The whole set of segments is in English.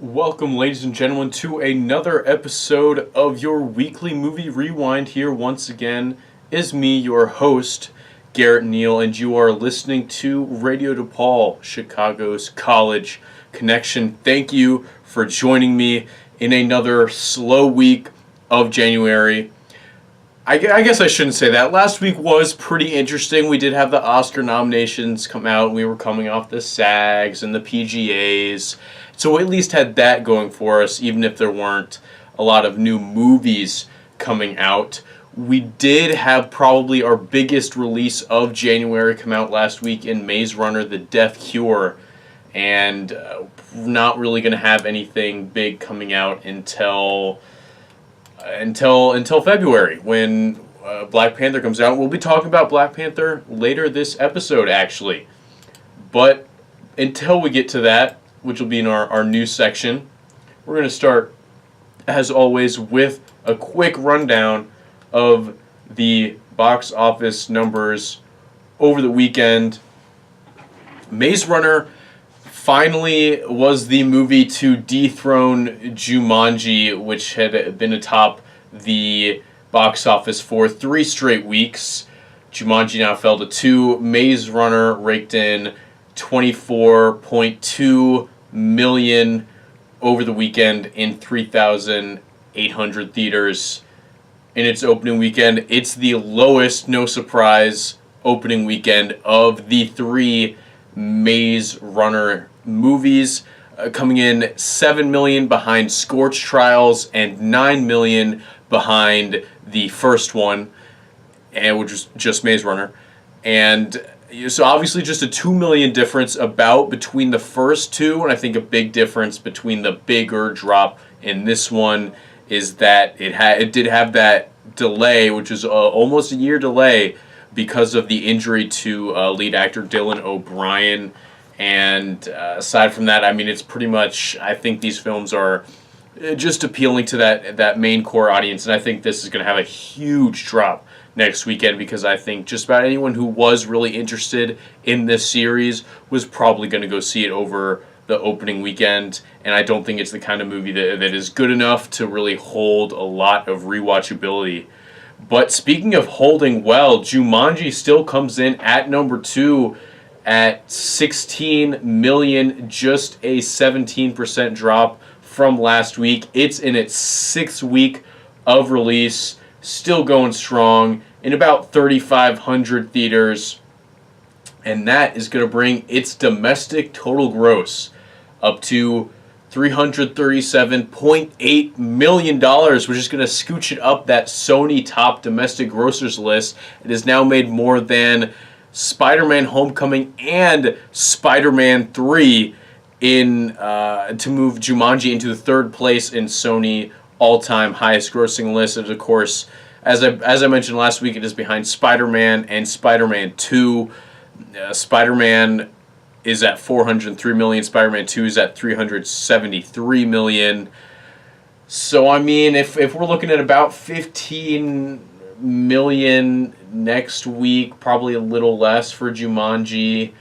Welcome, ladies and gentlemen, to another episode of your weekly movie rewind. Here once again is me, your host, Garret Neal, and you are listening to Radio DePaul, Chicago's college connection. Thank you for joining me in another slow week of January. I guess I shouldn't say that. Last week was pretty interesting. We did have the Oscar nominations come out. We were coming off the SAGs and the PGAs. So we at least had that going for us, even if there weren't a lot of new movies coming out. We did have probably our biggest release of January come out last week in Maze Runner: The Death Cure. And not really going to have anything big coming out until February, when Black Panther comes out. We'll be talking about Black Panther later this episode, actually. But until we get to that, which will be in our news section, we're going to start, as always, with a quick rundown of the box office numbers over the weekend. Maze Runner finally was the movie to dethrone Jumanji, which had been atop the box office for 3 straight weeks. Jumanji now fell to 2. Maze Runner raked in $24.2 million over the weekend in 3,800 theaters. In its opening weekend, it's the lowest, no surprise, opening weekend of the 3 Maze Runner movies, coming in $7 million behind Scorch Trials and $9 million behind the first one, and which was just Maze Runner. And so obviously just a $2 million difference about between the first two, and I think a big difference between the bigger drop in this one is that it did have that delay, which is almost a year delay, because of the injury to lead actor Dylan O'Brien. And aside from that, I mean, it's pretty much, I think these films are just appealing to that main core audience, and I think this is going to have a huge drop next weekend, because I think just about anyone who was really interested in this series was probably going to go see it over the opening weekend, and I don't think it's the kind of movie that is good enough to really hold a lot of rewatchability. But speaking of holding well, Jumanji still comes in at number 2 at $16 million, just a 17% drop from last week. It's in its 6th week of release, still going strong in about 3,500 theaters, and that is going to bring its domestic total gross up to $337.8 million, which is going to scooch it up that Sony top domestic grossers list. It has now made more than Spider-Man: Homecoming and Spider-Man 3 to move Jumanji into the 3rd place in Sony all-time highest grossing list. And of course, as I mentioned last week, it is behind Spider-Man and Spider-Man 2. Spider-Man is at $403 million. Spider-Man 2 is at $373 million. So, I mean, if we're looking at about $15 million next week, probably a little less for Jumanji.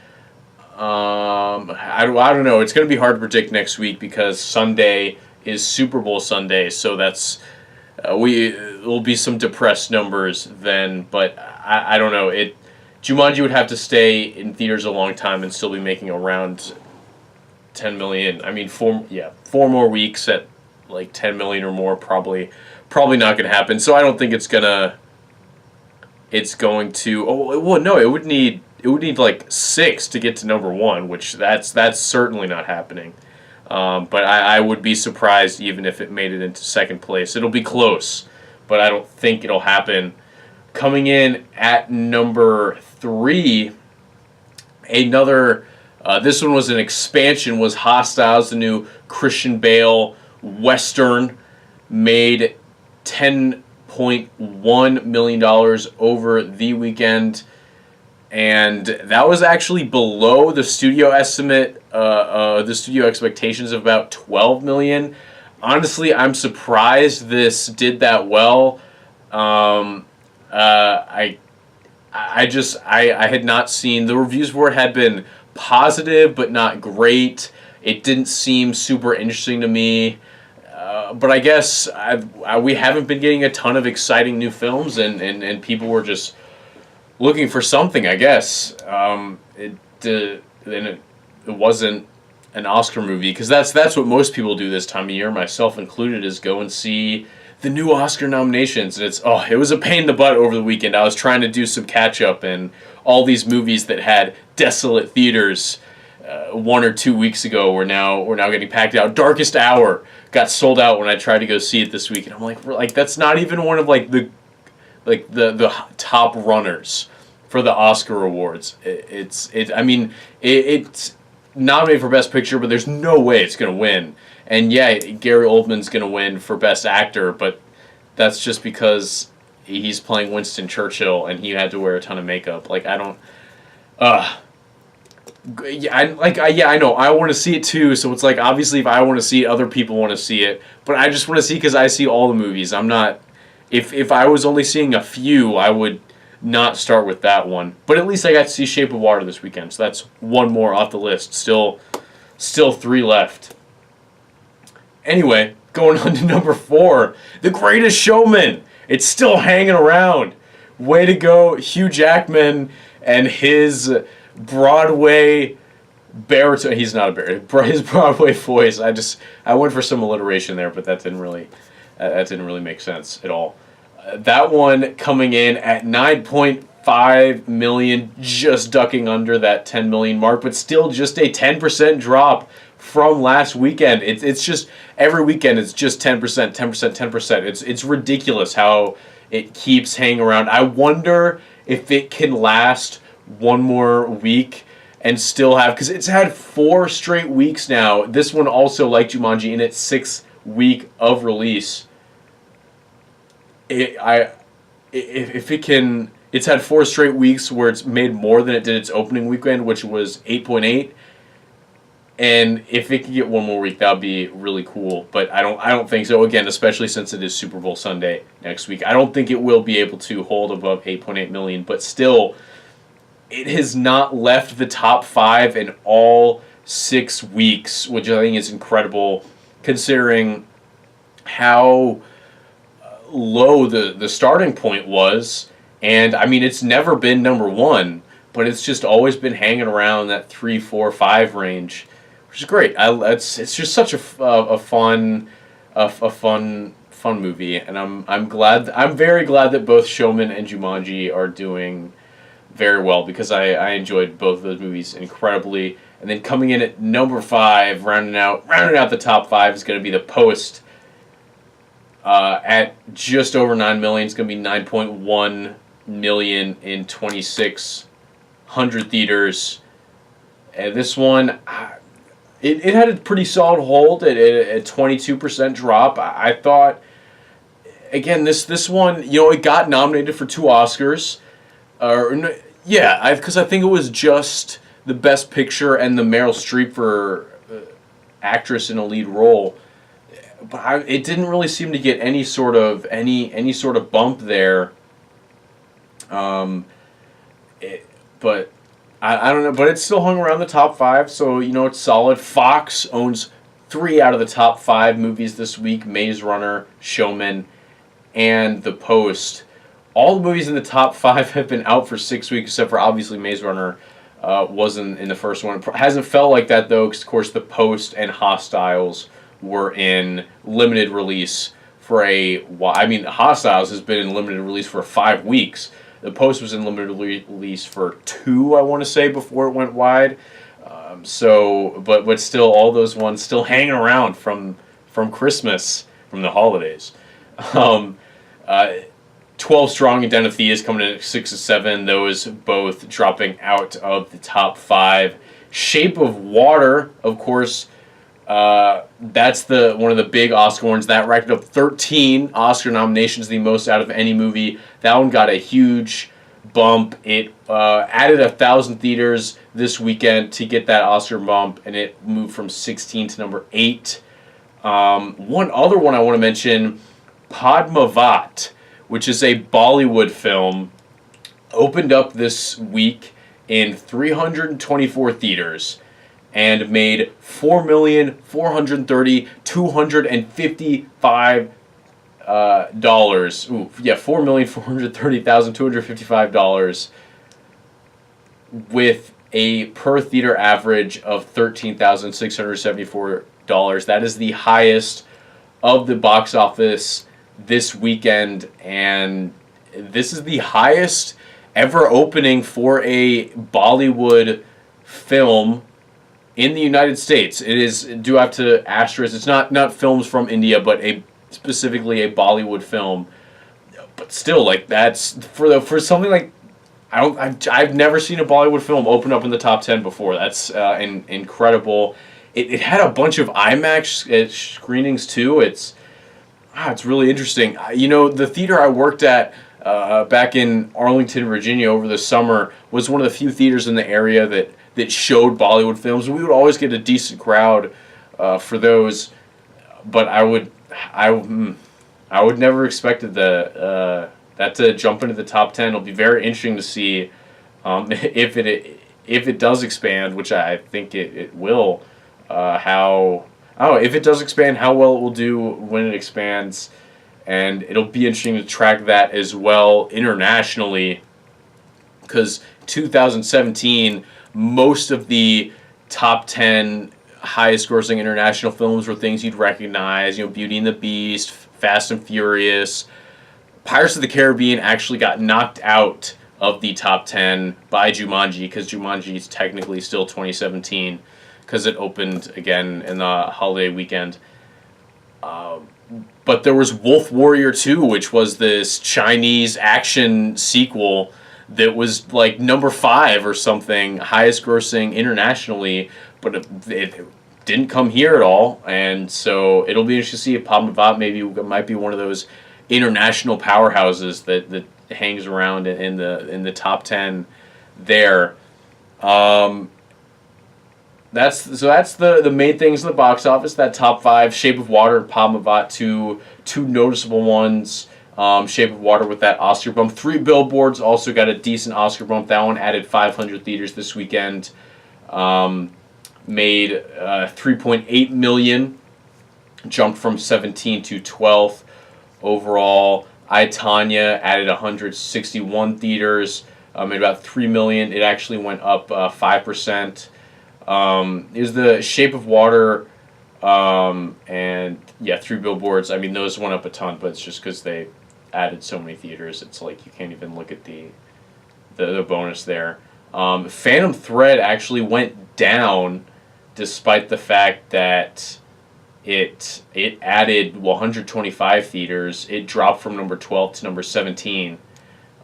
I don't know. It's going to be hard to predict next week, because Sunday is Super Bowl Sunday, so that's will be some depressed numbers then. But I don't know. Jumanji would have to stay in theaters a long time and still be making around $10 million. I mean, 4 more weeks at like $10 million or more, probably not going to happen. So I don't think it's going to. Oh well, no, it would need like 6 to get to number 1, which that's certainly not happening. But I would be surprised even if it made it into 2nd place. It'll be close, but I don't think it'll happen. Coming in at number 3, another, this one was an expansion, was Hostiles, the new Christian Bale Western, made $10.1 million over the weekend. And that was actually below the studio estimate, the studio expectations of about $12 million. Honestly, I'm surprised this did that well. I had not seen, the reviews for it had been positive but not great. It didn't seem super interesting to me. But I guess we haven't been getting a ton of exciting new films, and people were just looking for something, I guess. It wasn't an Oscar movie, because that's what most people do this time of year, myself included, is go and see the new Oscar nominations. And it was a pain in the butt over the weekend. I was trying to do some catch up, and all these movies that had desolate theaters 1 or 2 weeks ago we're now getting packed out. Darkest Hour got sold out when I tried to go see it this week, and I'm like that's not even one of the top runners for the Oscar awards. It's nominated for Best Picture, but there's no way it's going to win. And yeah, Gary Oldman's going to win for Best Actor, but that's just because he's playing Winston Churchill and he had to wear a ton of makeup. Like, I don't... I know, I want to see it too, so it's like, obviously if I want to see it, other people want to see it, but I just want to see because I see all the movies. I'm not... If I was only seeing a few, I would not start with that one. But at least I got to see Shape of Water this weekend, so that's one more off the list. Still 3 left. Anyway, going on to number 4, The Greatest Showman. It's still hanging around. Way to go, Hugh Jackman and his Broadway baritone. He's not a baritone. His Broadway voice. I went for some alliteration there, but that didn't really make sense at all. That one coming in at 9.5 million, just ducking under that 10 million mark, but still just a 10% drop from last weekend. It's just every weekend it's just 10%, 10%, 10%. It's ridiculous how it keeps hanging around. I wonder if it can last one more week and still have, because it's had 4 straight weeks now. This one also, like Jumanji, in its 6th week of release. If it can, it's had 4 straight weeks where it's made more than it did its opening weekend, which was 8.8. And if it can get one more week, that would be really cool. But I don't think so. Again, especially since it is Super Bowl Sunday next week, I don't think it will be able to hold above 8.8 million. But still, it has not left the top 5 in all 6 weeks, which I think is incredible, considering how low the starting point was. And I mean, it's never been number 1, but it's just always been hanging around that 3, 4, 5 range, which is great. It's just such a fun movie, and I'm very glad that both Showman and Jumanji are doing very well, because I enjoyed both of those movies incredibly. And then coming in at number 5, rounding out the top 5, is going to be The Post. At just over 9 million, it's going to be 9.1 million in 2,600 theaters. And this one, it had a pretty solid hold at a 22% drop. I thought, again, this one, it got nominated for 2 Oscars. Because I think it was just the Best Picture and the Meryl Streep for actress in a lead role. But it didn't really seem to get any sort of bump there. But I don't know. But it still hung around the top 5, so it's solid. Fox owns 3 out of the top 5 movies this week: Maze Runner, Showman, and The Post. All the movies in the top 5 have been out for 6 weeks, except for obviously Maze Runner wasn't in the first one. It hasn't felt like that though, because of course The Post and Hostiles were in limited release for Hostiles has been in limited release for 5 weeks. The Post was in limited release for 2, I want to say, before it went wide. But still, all those ones still hanging around from Christmas, from the holidays. 12 Strong and Den of Thieves coming in at 6 and 7. Those both dropping out of the top 5. Shape of Water, of course. That's one of the big Oscar ones. That racked up 13 Oscar nominations, the most out of any movie. That one got a huge bump. It added 1,000 theaters this weekend to get that Oscar bump, and it moved from 16 to number 8. One other one I want to mention, Padmavat, which is a Bollywood film, opened up this week in 324 theaters. and made $4,430,255 dollars. Ooh, yeah, $4,430,255 with a per theater average of $13,674. That is the highest of the box office this weekend, and this is the highest ever opening for a Bollywood film in the United States. It is, do have to asterisk, it's not films from India, but specifically a Bollywood film. But still, like, that's for something like, I've never seen a Bollywood film open up in the top 10 before. That's incredible. It had a bunch of IMAX screenings too. It's really interesting. The theater I worked at back in Arlington, Virginia over the summer was one of the few theaters in the area that showed Bollywood films. We would always get a decent crowd for those, but I would never expected that to jump into the top 10. It'll be very interesting to see if it does expand, which I think it will. If it does expand, how well it will do when it expands, and it'll be interesting to track that as well internationally, because 2017, most of the top 10 highest grossing international films were things you'd recognize, Beauty and the Beast, Fast and Furious. Pirates of the Caribbean actually got knocked out of the top 10 by Jumanji, because Jumanji is technically still 2017, because it opened again in the holiday weekend. But there was Wolf Warrior 2, which was this Chinese action sequel that was like number 5 or something, highest grossing internationally, but it didn't come here at all. And so it'll be interesting to see if Padmavat might be one of those international powerhouses that hangs around in the top 10 there. That's the main things in the box office. That top 5, Shape of Water and Padmavat, two noticeable ones. Shape of Water with that Oscar bump. 3 Billboards also got a decent Oscar bump. That one added 500 theaters this weekend. Made $3.8 million, jumped from 17th to 12th overall. I, Tonya added 161 theaters, made about $3 million. It actually went up 5%. Is the Shape of Water and 3 Billboards. I mean, those went up a ton, but it's just because they added so many theaters. It's like you can't even look at the bonus there. Phantom Thread actually went down, despite the fact that it added 125 theaters. It dropped from number 12 to number 17.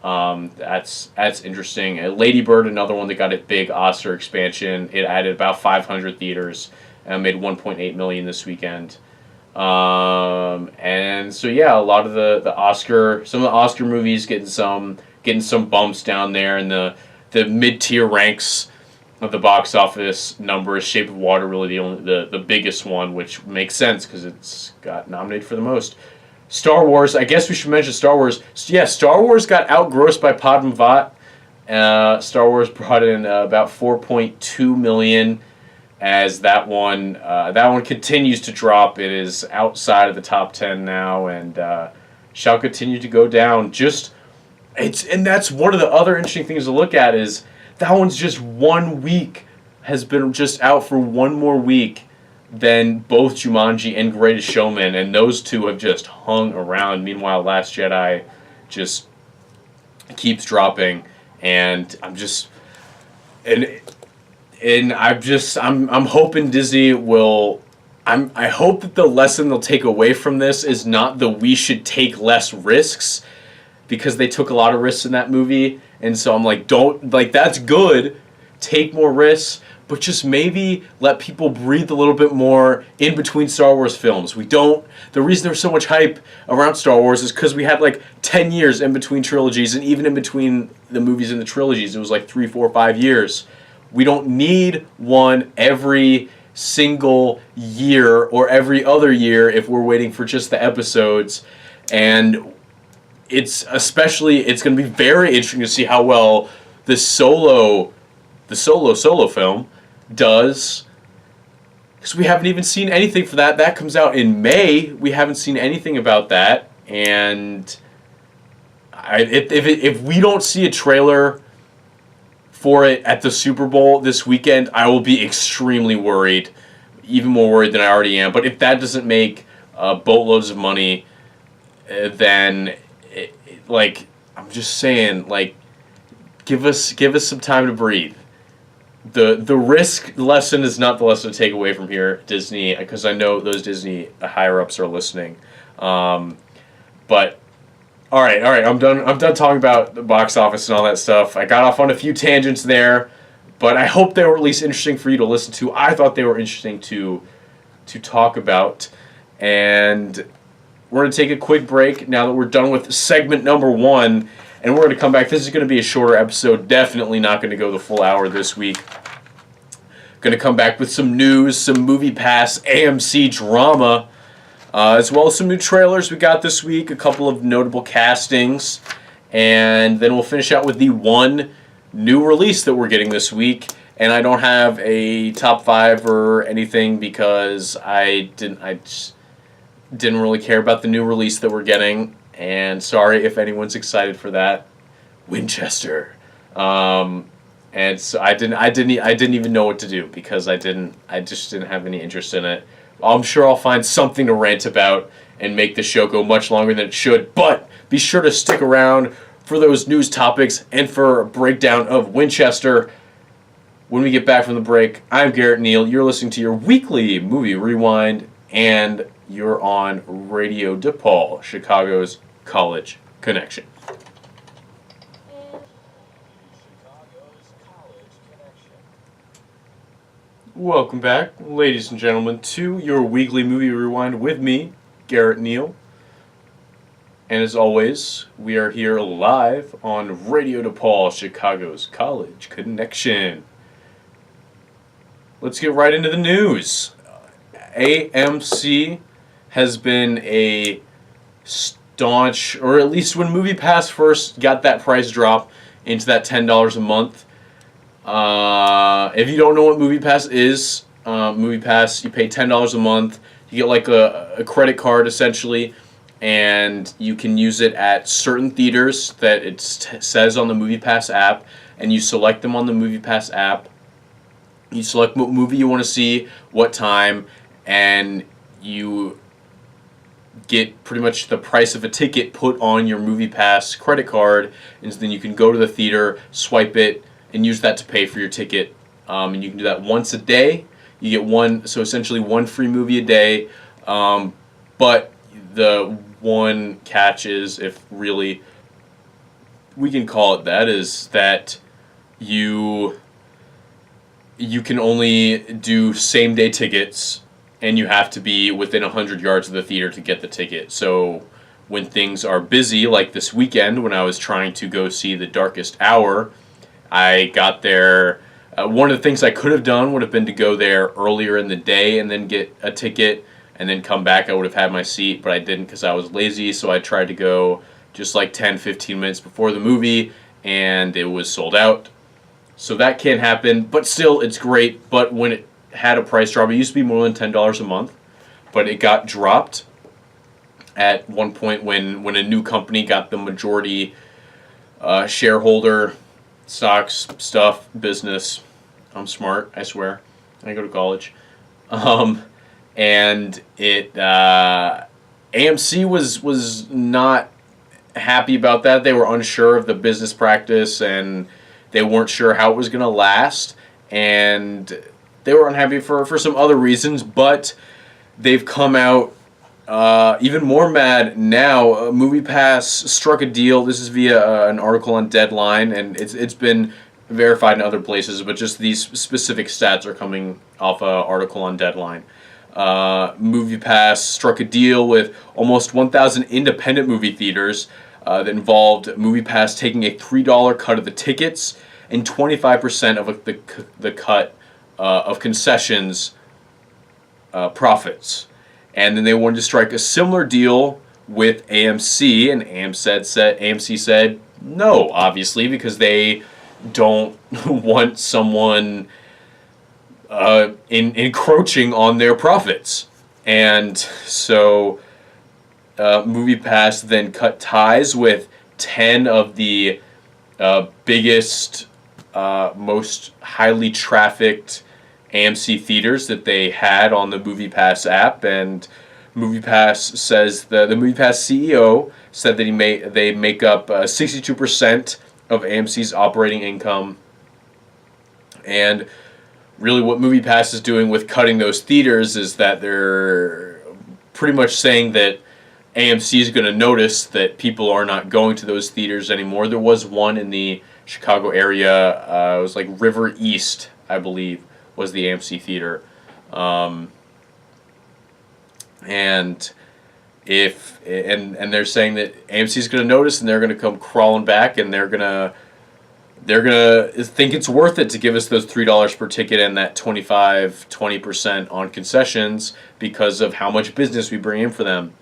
That's interesting. Lady Bird, another one that got a big Oscar expansion. It added about 500 theaters and made $1.8 million this weekend. And so a lot of some of the Oscar movies getting some bumps down there in the mid-tier ranks of the box office numbers. Shape of Water really the biggest one, which makes sense because it's got nominated for the most. Star Wars, I guess we should mention Star Wars. Yeah, Star Wars got outgrossed by Padmavat. Star Wars brought in about $4.2 million, as that one continues to drop. It is outside of the top 10 now, and shall continue to go down. And that's one of the other interesting things to look at is that one's just 1 week, has been just out for one more week than both Jumanji and Greatest Showman, and those two have just hung around. Meanwhile, Last Jedi just keeps dropping, and I'm hoping Disney will. I hope that the lesson they'll take away from this is not that we should take less risks, because they took a lot of risks in that movie, and so I'm like, that's good, take more risks, but just maybe let people breathe a little bit more in between Star Wars films. The reason there's so much hype around Star Wars is because we had 10 years in between trilogies, and even in between the movies and the trilogies, it was 3, 4, 5 years. We don't need one every single year or every other year if we're waiting for just the episodes. And it's going to be very interesting to see how well the solo film does because we haven't even seen anything for that. That comes out in May. We haven't seen anything about that, and if we don't see a trailer for it at the Super Bowl this weekend, I will be extremely worried, even more worried than I already am. But if that doesn't make boatloads of money, then I'm just saying, give us some time to breathe. The risk lesson is not the lesson to take away from here, Disney, because I know those Disney higher ups are listening. But all right, I'm done talking about the box office and all that stuff. I got off on a few tangents there, but I hope they were at least interesting for you to listen to. I thought they were interesting to talk about, and we're going to take a quick break now that we're done with segment number 1. And we're going to come back. This is going to be a shorter episode. Definitely not going to go the full hour this week. Going to come back with some news, some Movie Pass AMC drama, as well as some new trailers we got this week, a couple of notable castings, and then we'll finish out with the one new release that we're getting this week. And I don't have a top 5 or anything because I just didn't really care about the new release that we're getting. And sorry if anyone's excited for that, Winchester. And so I didn't even know what to do because I just didn't have any interest in it. I'm sure I'll find something to rant about and make the show go much longer than it should. But be sure to stick around for those news topics and for a breakdown of Winchester. When we get back from the break, I'm Garret Neal. You're listening to your weekly movie rewind, and you're on Radio DePaul, Chicago's College Connection. Welcome back, ladies and gentlemen, to your weekly movie rewind with me, Garret Neal. And as always, we are here live on Radio DePaul, Chicago's College Connection. Let's get right into the news. AMC has been a staunch, or at least when MoviePass first got that price drop into that $10 a month. If you don't know what MoviePass is, MoviePass, you pay $10 a month. You get like a credit card essentially, and you can use it at certain theaters that it says on the MoviePass app, and you select them on the MoviePass app. You select what movie you want to see, what time, and you get pretty much the price of a ticket put on your MoviePass credit card, and then you can go to the theater, swipe it, and use that to pay for your ticket. And you can do that once a day. You get essentially one free movie a day. But the one catch is, if really we can call it that, is that you can only do same-day tickets, and you have to be within 100 yards of the theater to get the ticket. So when things are busy, like this weekend when I was trying to go see The Darkest Hour, I got there. One of the things I could have done would have been to go there earlier in the day and then get a ticket and then come back. I would have had my seat, but I didn't because I was lazy, so I tried to go just like 10-15 minutes before the movie, and it was sold out. So that can't happen, but still, it's great. But when it had a price drop, it used to be more than $10 a month, but it got dropped at one point when a new company got the majority shareholder stocks stuff business. I'm smart, I swear. I go to college. And it AMC was not happy about that. They were unsure of the business practice, and they weren't sure how it was going to last, and they were unhappy for some other reasons, but they've come out even more mad now. MoviePass struck a deal. This is via an article on Deadline, and it's been verified in other places, but just these specific stats are coming off an article on Deadline. MoviePass struck a deal with almost 1,000 independent movie theaters that involved MoviePass taking a $3 cut of the tickets and 25% of the cut of concessions profits. And then they wanted to strike a similar deal with AMC, and AMC said no, obviously, because they don't want someone encroaching on their profits. And so MoviePass then cut ties with 10 of the biggest, most highly trafficked AMC theaters that they had on the MoviePass app. And MoviePass says the MoviePass CEO said that they make up 62% of AMC's operating income. And really what MoviePass is doing with cutting those theaters is that they're pretty much saying that AMC is going to notice that people are not going to those theaters anymore. There was one in the Chicago area. It was like River East, I believe, was the AMC theater. And they're saying that AMC is going to notice, and they're going to come crawling back, and they're gonna think it's worth it to give us those $3 per ticket and that 20% on concessions because of how much business we bring in for them.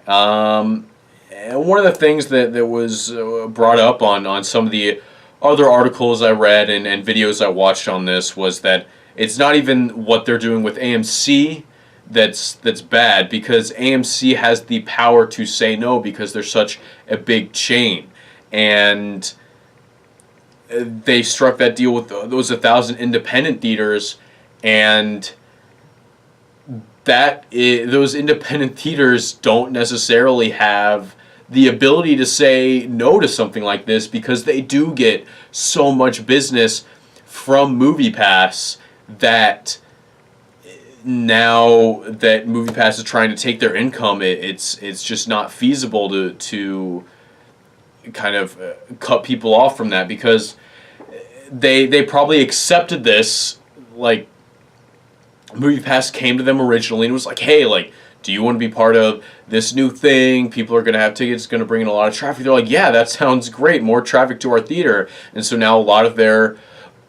And one of the things that was brought up on some of the other articles I read and videos I watched on this was that it's not even what they're doing with AMC that's bad, because AMC has the power to say no because they're such a big chain. And they struck that deal with those 1,000 independent theaters, and those independent theaters don't necessarily have the ability to say no to something like this, because they do get so much business from MoviePass that now that MoviePass is trying to take their income, it's just not feasible to kind of cut people off from that, because they probably accepted this. Like, MoviePass came to them originally and was like, hey, like, do you want to be part of this new thing? People are going to have tickets, it's going to bring in a lot of traffic. They're like, yeah, that sounds great, more traffic to our theater. And so now a lot of their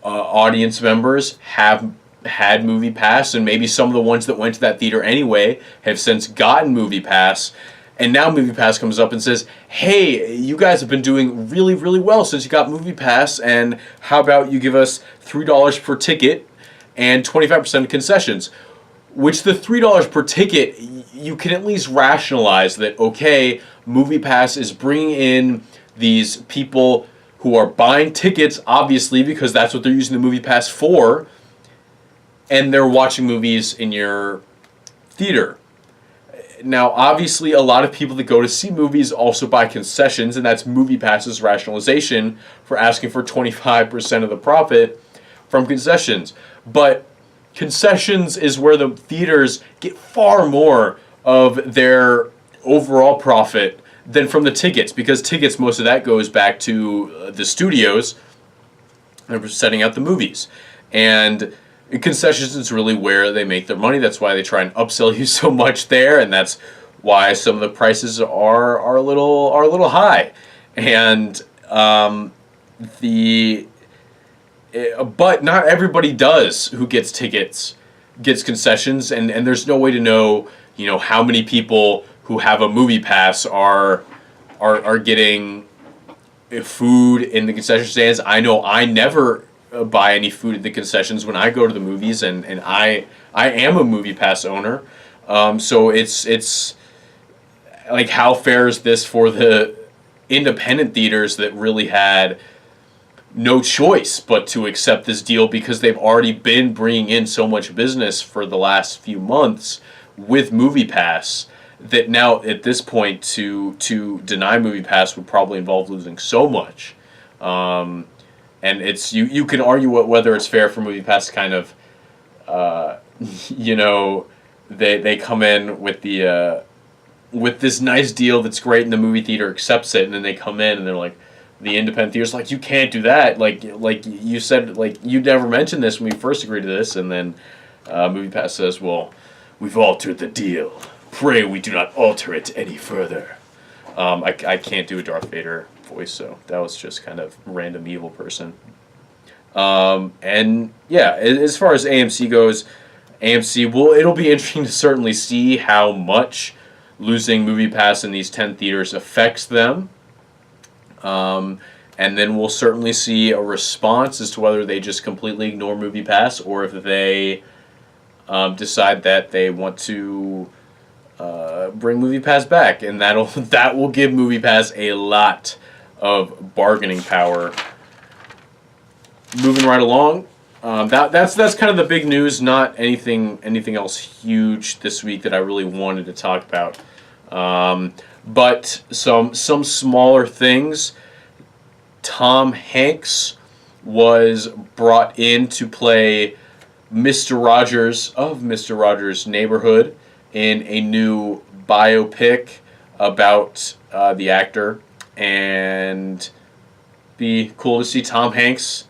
audience members have had MoviePass, and maybe some of the ones that went to that theater anyway have since gotten MoviePass. And now MoviePass comes up and says, hey, you guys have been doing really, really well since you got MoviePass, and how about you give us $3 per ticket and 25% concessions? Which the $3 per ticket, you can at least rationalize that, okay, MoviePass is bringing in these people who are buying tickets, obviously, because that's what they're using the MoviePass for, and they're watching movies in your theater. Now, obviously, a lot of people that go to see movies also buy concessions, and that's MoviePass's rationalization for asking for 25% of the profit from concessions. But concessions is where the theaters get far more of their overall profit than from the tickets, because tickets, most of that goes back to the studios that are setting out the movies. And concessions is really where they make their money. That's why they try and upsell you so much there, and that's why some of the prices are a little high. And but not everybody does who gets tickets gets concessions, and there's no way to know, how many people who have a MoviePass are getting food in the concession stands. I know I never buy any food at the concessions when I go to the movies, and I am a MoviePass owner. So it's like, how fair is this for the independent theaters that really had no choice but to accept this deal, because they've already been bringing in so much business for the last few months with MoviePass, that now at this point to deny MoviePass would probably involve losing so much. And it's you can argue whether it's fair for MoviePass to kind of they come in with the with this nice deal that's great, and the movie theater accepts it, and then they come in and they're like, the independent theater's like, you can't do that, like you said, like, you never mentioned this when we first agreed to this. And then MoviePass says, well, we've altered the deal, pray we do not alter it any further. I can't do a Darth Vader voice, so that was just kind of random evil person. And yeah, as far as AMC goes, it'll be interesting to certainly see how much losing MoviePass in these 10 theaters affects them. And then we'll certainly see a response as to whether they just completely ignore MoviePass, or if they decide that they want to bring MoviePass back, and that will give MoviePass a lot of bargaining power. Moving right along, that's kind of the big news. Not anything else huge this week that I really wanted to talk about, but some smaller things. Tom Hanks was brought in to play Mr. Rogers of Mr. Rogers' Neighborhood in a new biopic about the actor, and be cool to see Tom Hanks,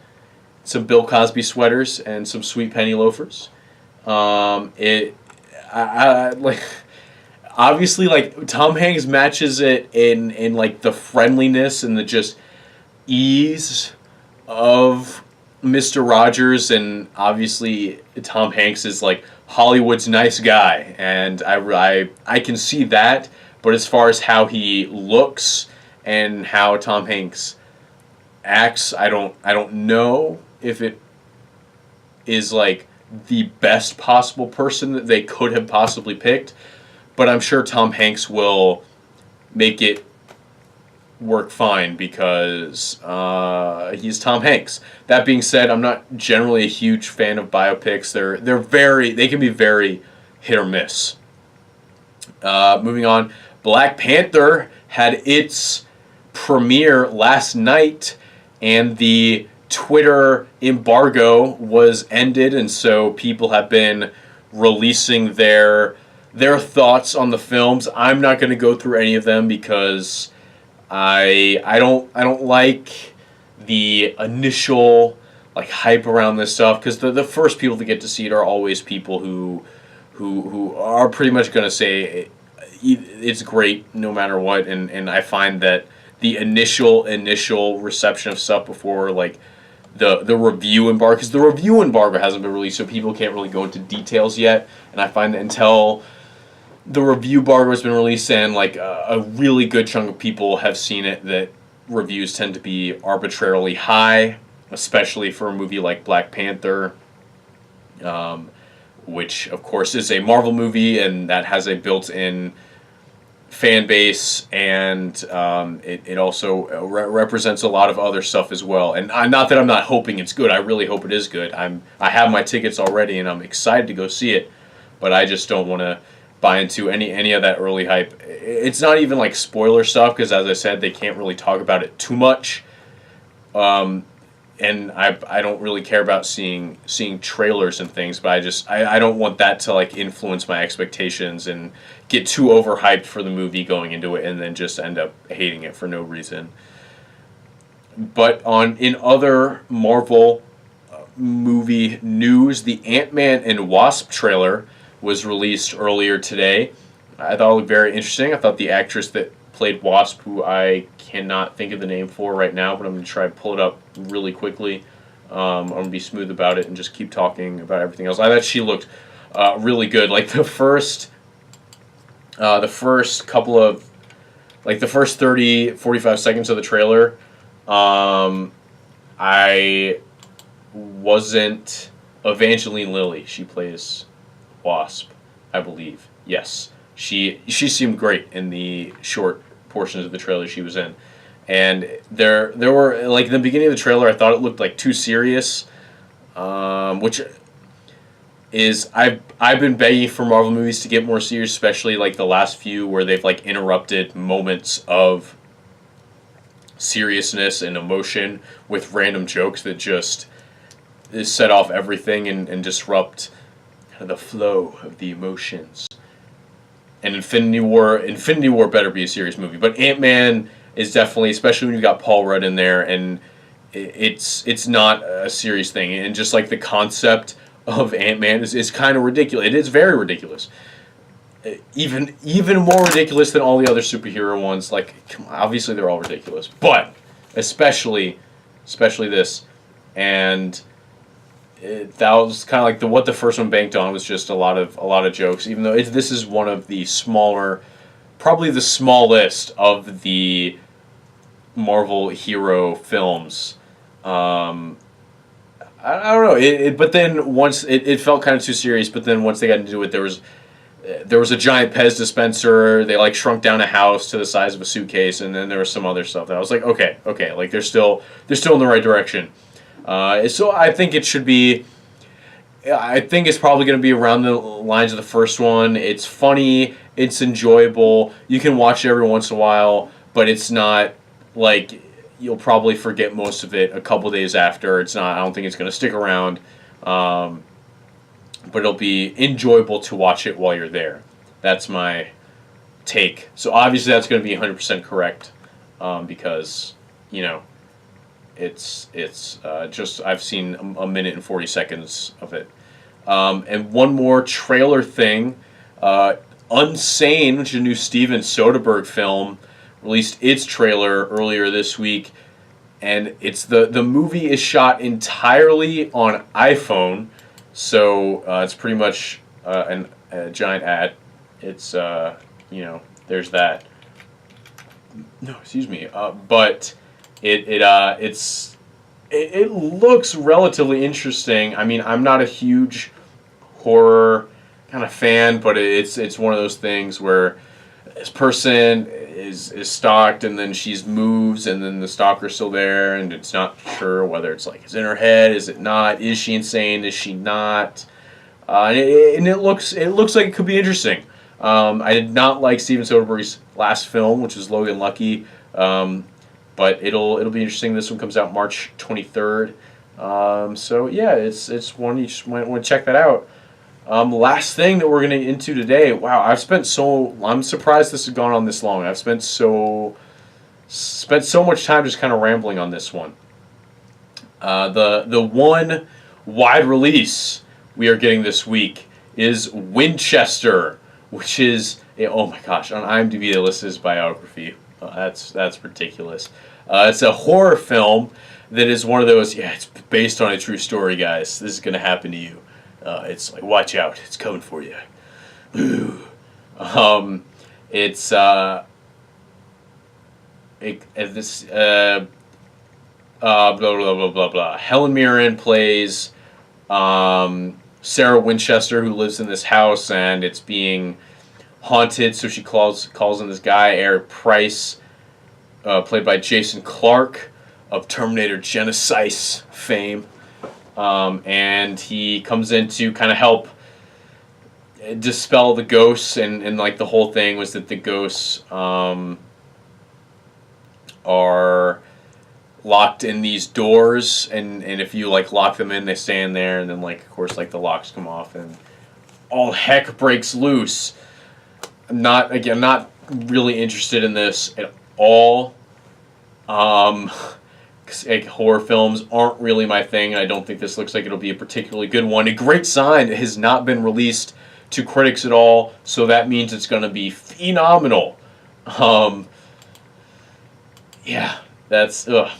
some Bill Cosby sweaters, and some Sweet Penny loafers. I like, obviously, like, Tom Hanks matches it in like the friendliness and the just ease of Mr. Rogers, and obviously Tom Hanks is like Hollywood's nice guy, and I can see that. But as far as how he looks and how Tom Hanks acts, I don't know if it is like the best possible person that they could have possibly picked, but I'm sure Tom Hanks will make it work fine because he's Tom Hanks. That being said, I'm not generally a huge fan of biopics. They can be very hit or miss. Moving on, Black Panther had its premiere last night, and the Twitter embargo was ended, and so people have been releasing their thoughts on the films. I'm not going to go through any of them because I don't like the initial like hype around this stuff, because the first people to get to see it are always people who are pretty much going to say it's great no matter what, and I find that the initial reception of stuff before like the review embargo, because the review embargo hasn't been released, so people can't really go into details yet, and I find that until the review embargo has been released and like a really good chunk of people have seen it, that reviews tend to be arbitrarily high, especially for a movie like Black Panther, which of course is a Marvel movie, and that has a built-in fan base, and it also represents a lot of other stuff as well. And not that I'm not hoping it's good. I really hope it is good. I have my tickets already, and I'm excited to go see it, but I just don't want to buy into any of that early hype. It's not even like spoiler stuff, because as I said, they can't really talk about it too much. And I don't really care about seeing trailers and things, but I don't want that to like influence my expectations and get too overhyped for the movie going into it and then just end up hating it for no reason. But in other Marvel movie news, the Ant-Man and Wasp trailer was released earlier today. I thought it looked very interesting. I thought the actress that played Wasp, who I cannot think of the name for right now, but I'm going to try to pull it up really quickly. I'm going to be smooth about it and just keep talking about everything else. I thought she looked really good. Like the first couple of, like the first 30, 45 seconds of the trailer, I wasn't Evangeline Lilly. She plays Wasp, I believe. Yes. She seemed great in the short portions of the trailer she was in. And there were, like, in the beginning of the trailer, I thought it looked, like, too serious, which is, I've been begging for Marvel movies to get more serious, especially, like, the last few where they've, like, interrupted moments of seriousness and emotion with random jokes that just set off everything and disrupt the flow of the emotions. And Infinity War better be a serious movie. But Ant-Man is definitely, especially when you've got Paul Rudd in there, and it's not a serious thing. And just like the concept of Ant-Man is kind of ridiculous. It is very ridiculous. Even more ridiculous than all the other superhero ones. Like, obviously they're all ridiculous, but especially this. And that was kind of like what the first one banked on, was just a lot of jokes. Even though this is one of the smaller, probably the smallest of the Marvel hero films. I don't know. But then once it felt kind of too serious. But then once they got into it, there was a giant Pez dispenser. They like shrunk down a house to the size of a suitcase, and then there was some other stuff that I was like, okay, like they're still in the right direction. So I think it should be. I think it's probably going to be around the lines of the first one. It's funny. It's enjoyable. You can watch it every once in a while, but it's not like you'll probably forget most of it a couple days after. It's not. I don't think it's going to stick around, but it'll be enjoyable to watch it while you're there. That's my take. So obviously that's going to be 100% correct, because it's just I've seen a minute and 40 seconds of it. And one more trailer thing. Unsane, which is a new Steven Soderbergh film, released its trailer earlier this week. And it's the movie is shot entirely on iPhone. So it's pretty much a giant ad. It's, there's that. No, excuse me. But it looks relatively interesting. I mean, I'm not a huge horror kind of fan, but it's one of those things where this person is stalked, and then she moves, and then the stalker's still there, and it's not sure whether it's like it's in her head, is it not? Is she insane? Is she not? And it looks like it could be interesting. I did not like Steven Soderbergh's last film, which was Logan Lucky. But it'll be interesting. This one comes out March 23rd. So yeah, it's one you just might want to check that out. Last thing that we're gonna get into today. Wow, I'm surprised this has gone on this long. I've spent so much time just kind of rambling on this one. The one wide release we are getting this week is Winchester, which is oh my gosh, on IMDb they listed his biography. That's ridiculous. It's a horror film that is one of those. Yeah, it's based on a true story, guys. This is gonna happen to you. It's like, watch out, it's coming for you. Ooh. It's blah blah blah blah blah. Helen Mirren plays Sarah Winchester, who lives in this house, and it's being haunted. So she calls in this guy, Eric Price, played by Jason Clarke of Terminator Genesis fame. And he comes in to kind of help dispel the ghosts, and like the whole thing was that the ghosts are locked in these doors, and if you like lock them in, they stay in there, and then like of course like the locks come off and all heck breaks loose. I'm not really interested in this at all. Cause horror films aren't really my thing, and I don't think this looks like it'll be a particularly good one. A great sign, it has not been released to critics at all, so that means it's going to be phenomenal. Yeah, that's not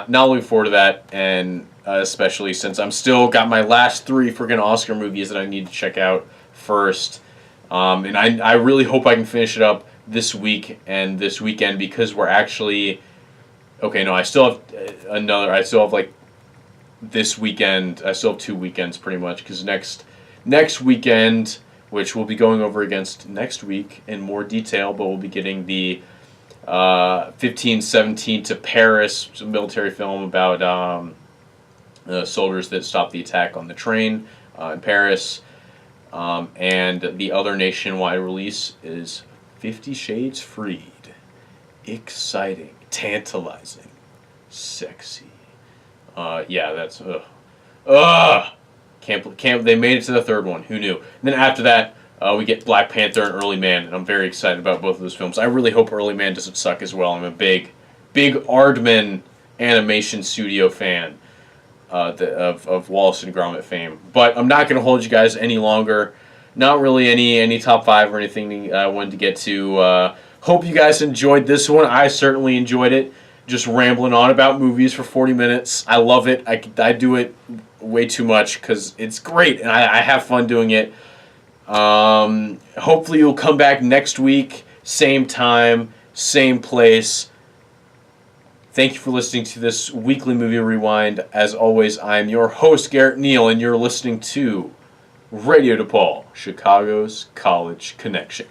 looking forward to that, and especially since I'm still got my last 3 freaking Oscar movies that I need to check out first. And I really hope I can finish it up this week and this weekend, because we're actually... Okay, no, I still have like this weekend. I still have 2 weekends pretty much, because next weekend, which we'll be going over against next week in more detail, but we'll be getting the 1517 to Paris, it's a military film about soldiers that stopped the attack on the train in Paris. And the other nationwide release is 50 Shades Freed. Exciting, tantalizing, sexy. Yeah, that's can't they made it to the 3rd one? Who knew? And then after that, we get Black Panther and Early Man, and I'm very excited about both of those films. I really hope Early Man doesn't suck as well. I'm a big Aardman animation studio fan of Wallace and Gromit fame. But I'm not going to hold you guys any longer. Not really any top 5 or anything I wanted to get to. Hope you guys enjoyed this one. I certainly enjoyed it. Just rambling on about movies for 40 minutes. I love it. I do it way too much because it's great, and I have fun doing it. Hopefully you'll come back next week. Same time, same place. Thank you for listening to this weekly movie rewind. As always, I'm your host, Garret Neal, and you're listening to Radio DePaul, Chicago's College Connection.